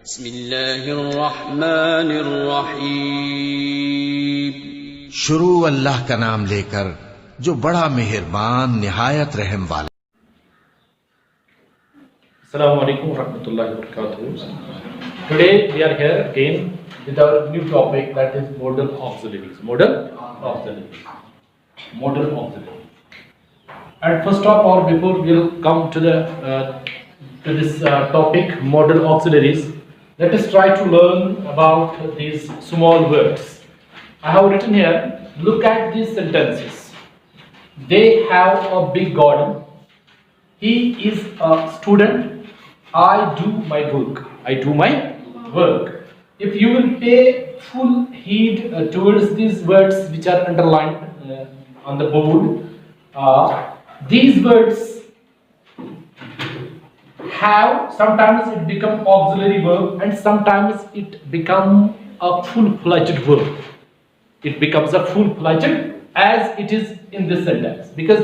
बिस्मिल्लाहिर्रहमानिर्रहीम। शुरू अल्लाह का नाम लेकर जो बड़ा मेहरबान निहायत रहम वाला। Assalamu alaikum warahmatullahi wabarakatuh. Today we are here again with our new topic, that is modal auxiliaries. Modal auxiliaries. And first of all, before we'll come to this topic, modal auxiliaries, let us try to learn about these small words. I have written here, look at these sentences. They have a big garden. He is a student. I do my work. I do my work. If you will pay full heed towards these words which are underlined on the board, these words have, sometimes it become auxiliary verb and sometimes it become a full-fledged verb. It becomes a full-fledged as it is in this sentence, because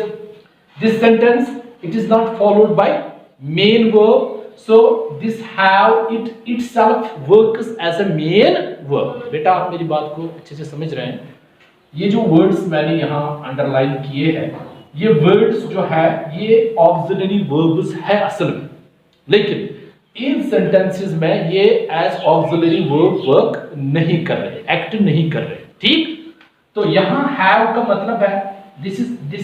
this sentence, it is not followed by main verb, so this have it itself works as a main verb. बेटा आप मेरी बात को अच्छे से समझ रहे हैं? ये जो वर्ड्स मैंने यहाँ अंडरलाइन किए हैं, ये वर्ड्स जो है ये ऑक्सिलरी वर्ब्स है असल में, लेकिन इन सेंटेंसेस में ये एज ऑक्सिलरी वर्ब वर्क नहीं कर रहे, एक्ट नहीं कर रहे, ठीक? तो यहाँ हैव का मतलब है this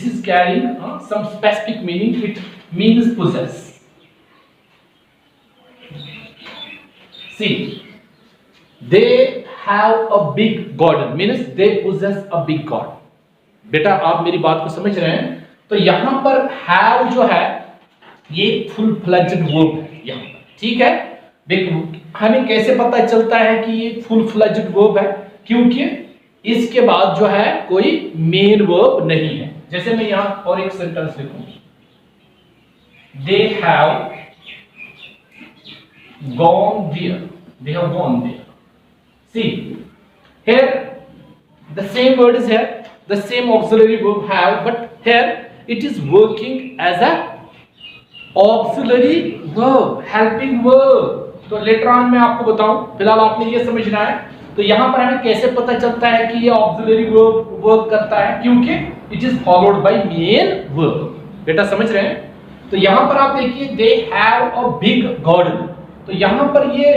is carrying some specific meaning. It means possess. See, they have a big garden means they possess a big garden. बेटा आप मेरी बात को समझ रहे हैं? तो यहाँ पर have जो है ये फुल फ्लेज्ड वर्ब है यहाँ पर, ठीक है? देखो हमें कैसे पता चलता है कि ये फुल फ्लेज्ड वर्ब है? क्योंकि इसके बाद जो है कोई मेन वर्ब नहीं है। जैसे मैं यहां और एक सेंटेंस लिखूं, they have gone there. They have gone there. See, here the same word is here, the same auxiliary verb have, but here it is working as a auxiliary verb, helping verb. तो later on मैं आपको बताऊं, फिलहाल आपने ये समझना है। तो यहाँ पर हमें कैसे पता चलता है कि ये ऑक्सिलरी वर्ब वर्क करता है? क्योंकि it is followed by main verb. बेटा समझ रहे हैं? तो यहाँ पर आप देखिए they have a big garden, तो यहाँ पर ये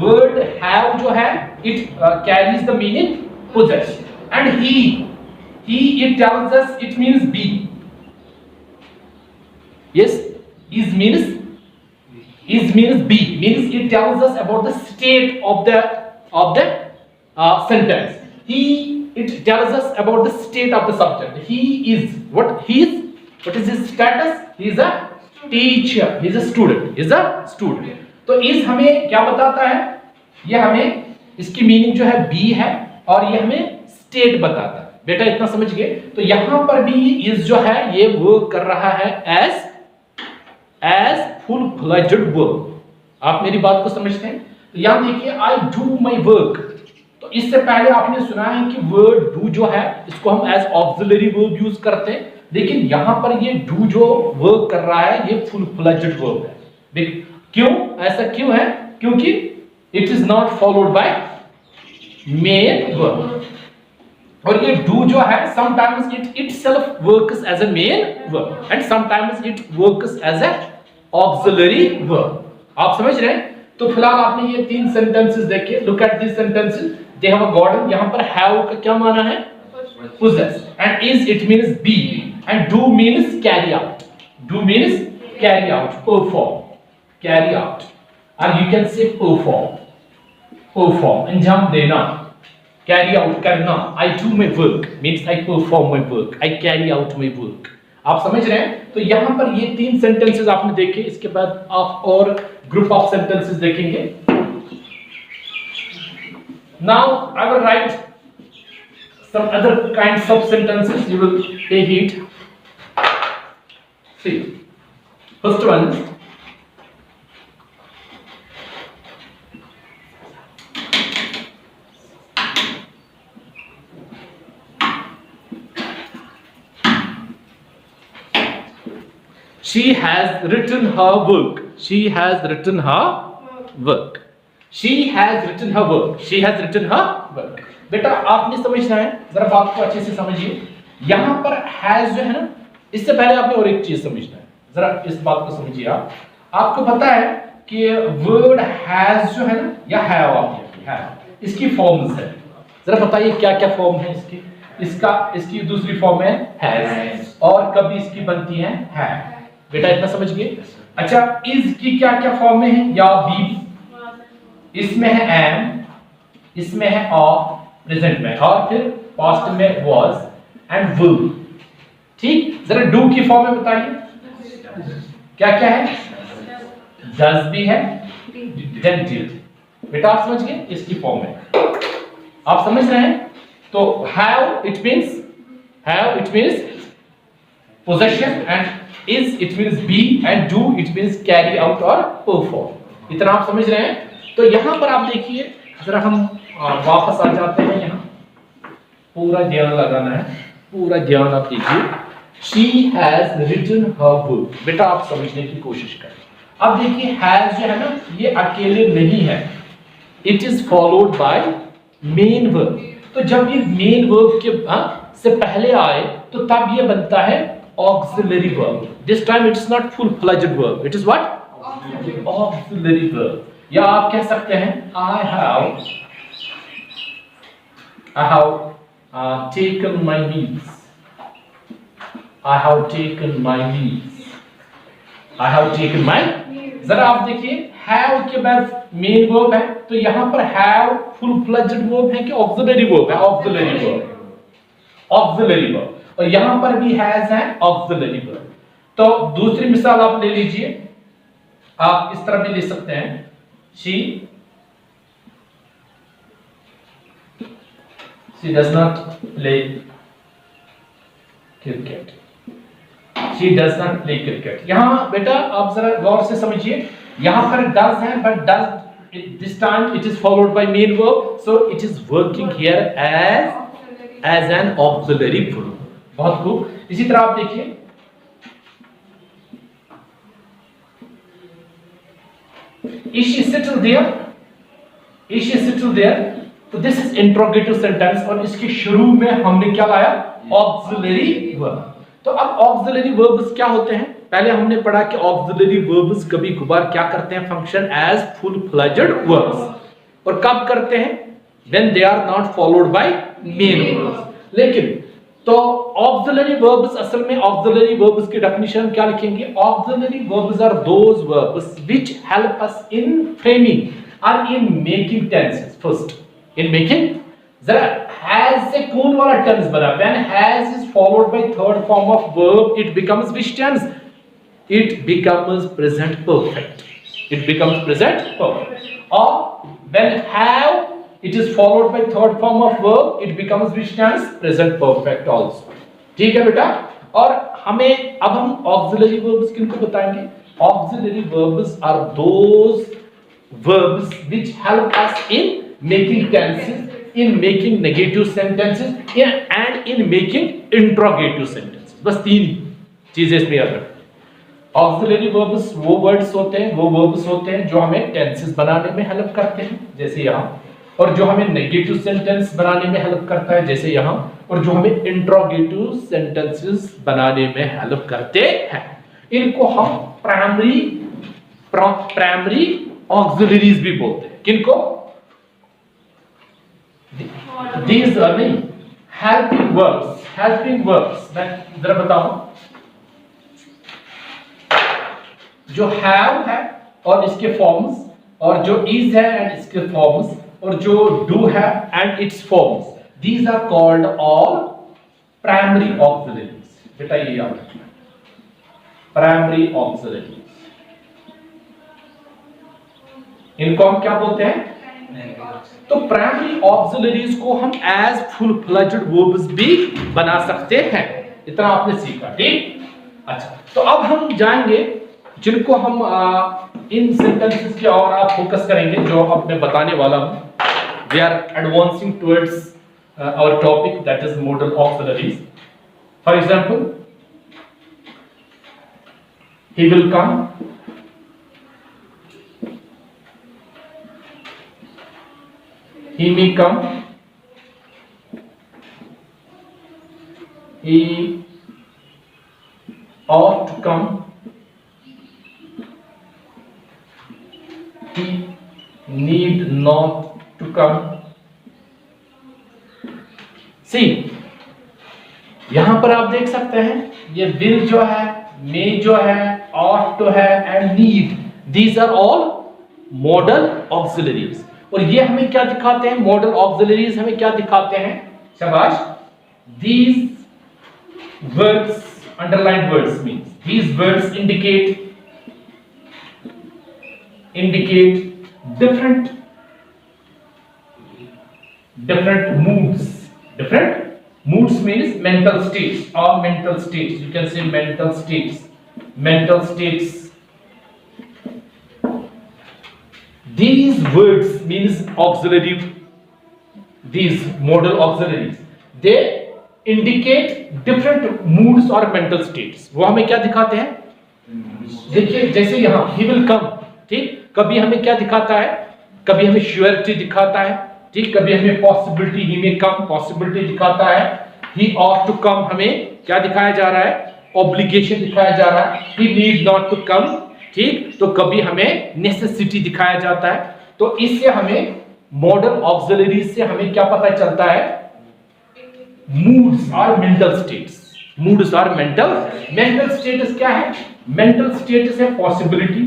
वर्ड हैव जो है it carries the meaning possess, and he it tells us it means be. Yes, is means be, means it tells us about the state of the sentence. It tells us about the state of the subject. He is what is his status? He is a teacher, he is a student, तो इस हमें क्या बताता है? ये हमें इसकी meaning जो है बी है और ये हमें स्टेट बताता है। बेटा इतना समझ गए? तो यहां पर भी इस जो है ये वर्क कर रहा है एज फुल फ्लेज्ड वर्ब। आप मेरी बात को समझते हैं? तो यहां देखिए आई डू माई वर्क, तो इससे पहले आपने सुना है कि वर्ड डू जो है इसको हम एज ऑक्सिलरी वर्ब यूज करते हैं, लेकिन यहां पर ये डू जो वर्क कर रहा है ये फुल फ्लेज्ड वर्ब है। क्यों ऐसा क्यों है? क्योंकि it is not followed by main verb, और ये डू जो है sometimes it itself works as a main verb and sometimes it works as a auxiliary verb. आप समझ रहे हैं? तो फिलहाल आपने ये तीन सेंटेंसेस देखे, look at this sentences. They have a garden, यहां पर हैव का क्या माना है? possess, and is it means be, and do means carry out. Do means carry out, perform, carry out, or you can say perform, अंजाम देना, carry out करना। I do my work means I perform my work, I carry out my work। आप समझ रहे हैं? तो यहां पर ये तीन सेंटेंसेस आपने देखे, इसके बाद आप और ग्रुप ऑफ सेंटेंसेस देखेंगे। Now I will write some other kinds of sentences. You will take it. See, first one. She has written her work. She has written her work. She has written her work, she has written her work. बेटा आपने समझना है, जरा बात को अच्छे से समझिए। यहां पर हैज जो है ना, इससे पहले आपने और एक चीज समझना है, जरा इस बात को समझिए। आप आपको पता है कि वर्ड हैज जो है ना, या हैव, आप हैव, इसकी फॉर्म्स है। जरा बताइए क्या क्या फॉर्म है इसकी। इसकी दूसरी फॉर्म है हैज, और कभी इसकी बनती है हैव। बेटा इतना समझ गए। अच्छा, इज की क्या क्या फॉर्म में है, या बी, इसमें है एम, इसमें है ऑफ प्रेजेंट में, और फिर पास्ट में वाज एंड विल। ठीक, जरा डू की फॉर्म में बताइए क्या क्या है। डज भी है, देन डिड। बेटा आप समझ गए इसकी फॉर्म में, आप समझ रहे हैं। तो have it means possession, and is it means be, and do it means carry out और परफॉर्म। इतना आप समझ रहे हैं। तो यहां पर आप देखिए, जरा हम वापस आ जाते हैं। यहां पूरा ध्यान लगाना है, पूरा ध्यान आप देखिए। She has written her book. बेटा आप समझने की कोशिश करें। अब देखिए हैज जो है ना, ये अकेले नहीं है, it is followed by main verb. तो जब ये मेन वर्ब के से पहले आए तो तब ये बनता है auxiliary verb. This time it is not full fledged verb, it is what, auxiliary verb. या आप कह सकते हैं I have taken my meals, I have taken my meals, I have taken my। जरा आप देखिए हैव के बाद मेन वर्ब है, तो यहां पर हैव फुल फ्लेज्ड वर्ब है कि ऑक्सिलरी वर्ब है, ऑक्सिलरी वर्ब। और यहां पर भी हैज है, ऑक्सिलरी वर्ब। तो दूसरी मिसाल आप ले लीजिए, आप इस तरह भी ले सकते हैं। she does not play cricket, she does not play cricket। यहां बेटा आप जरा गौर से समझिए, यहां पर does है, but does this time it is followed by main verb, so it is working here as an auxiliary verb। बहुत खूब। इसी तरह आप देखिए, is she settled there, is she settled there। तो दिस इज इंट्रोगेटिव सेंटेंस, और इसके शुरू में हमने क्या लाया, ऑक्सिलरी वर्ब। तो अब ऑक्सिलरी वर्ब्स क्या होते हैं, पहले हमने पढ़ा कि ऑक्सिलरी वर्ब्स कभी कभार क्या करते हैं, function as full fledged verbs, और कब करते हैं, when they are not followed by main verbs. लेकिन तो ऑक्सिलरी वर्ब्स, असल में ऑक्सिलरी वर्ब्स की डेफिनेशन क्या लिखेंगे, auxiliary verbs are those verbs which help us in framing और in making tenses. First in making, जरा हैज से कौन वाला टेंस बना, when has is followed by third form of verb it becomes which tense, it becomes present perfect, it becomes present perfect. और when have it is followed by third form of verb it becomes which tense, present perfect also. ठीक है बेटा। और हमें अब हम auxiliary verbs किनको बताएंगे, auxiliary verbs are those verbs which help us in making tenses, in making negative sentences and in making interrogative sentences। बस तीन चीजें इसमें याद रखें। ऑक्सिलरी वर्ब्स वो वर्ड्स होते हैं, वो वर्ब्स होते हैं जो हमें टेंसेस बनाने में हेल्प करते हैं, जैसे यहाँ, और जो हमें नेगेटिव सेंटेंस बनाने में हेल्प करता है, जैसे यहाँ, और जो हमें इंट्रोगेटिव सेंटेंसेस बनाने में हेल्प करते हैं। इनको हम प्राइमरी ऑक्सिलरीज भी बोलते हैं। किनको, these are नहीं, helping verbs। मैं जरा बताऊं, जो have है और इसके फॉर्म्स, और जो is है एंड इसके फॉर्म्स, और जो do है and its forms, these are called all primary auxiliaries। बेटा ये याद रखना, प्राइमरी ऑक्सिलरीज, इनको हम क्या बोलते हैं। तो प्राइमरी ऑक्सिलरीज को हम एज फुल फ्लेज्ड वर्ब्स भी बना सकते हैं। इतना आपने सीखा, ठीक। अच्छा, तो अब हम जाएंगे जिनको हम इन सेंटेंसेस के और आप फोकस करेंगे, जो अब मैं बताने वाला हूं। We are advancing towards our topic, that is modal auxiliaries. For example, he will come, he may come, he ought to come, he need not to come. See, यहां पर आप देख सकते हैं ये will जो है, may जो है, ought to है and need, these are all modal auxiliaries. और ये हमें क्या दिखाते हैं? मॉडल ऑक्सिलरीज हमें क्या दिखाते हैं? शाबाश. These words, underlined words means these words indicate different moods. Different moods means mental states or mental states. You can say mental states. Mental states. These words means auxiliary, these modal auxiliaries, they indicate different moods or mental states. वो हमें क्या दिखाते हैं? देखिए जैसे यहाँ he will come, ठीक, कभी हमें क्या दिखाता है? कभी हमें surety दिखाता है, ठीक, कभी हमें possibility, he may come, possibility दिखाता है. He ought to come हमें क्या दिखाया जा रहा है? Obligation दिखाया जा रहा है. He need not to come, ठीक, तो कभी हमें नेसेसिटी दिखाया जाता है. तो इससे हमें मॉडल ऑक्सिलरीज से हमें क्या पता चलता है? मूड्स और मेंटल स्टेट्स. मूड्स और मेंटल स्टेटस क्या है? मेंटल स्टेटस है पॉसिबिलिटी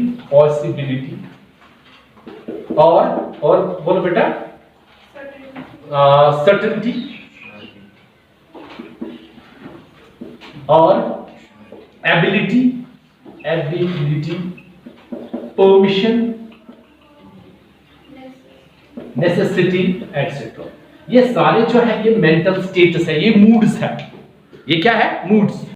और बोलो बेटा, सर्टेनिटी और एबिलिटी, परमिशन, नेसेसिटी एटसेट्रा. ये सारे जो है ये मेंटल स्टेटस है, ये मूड्स है. ये क्या है? मूड्स.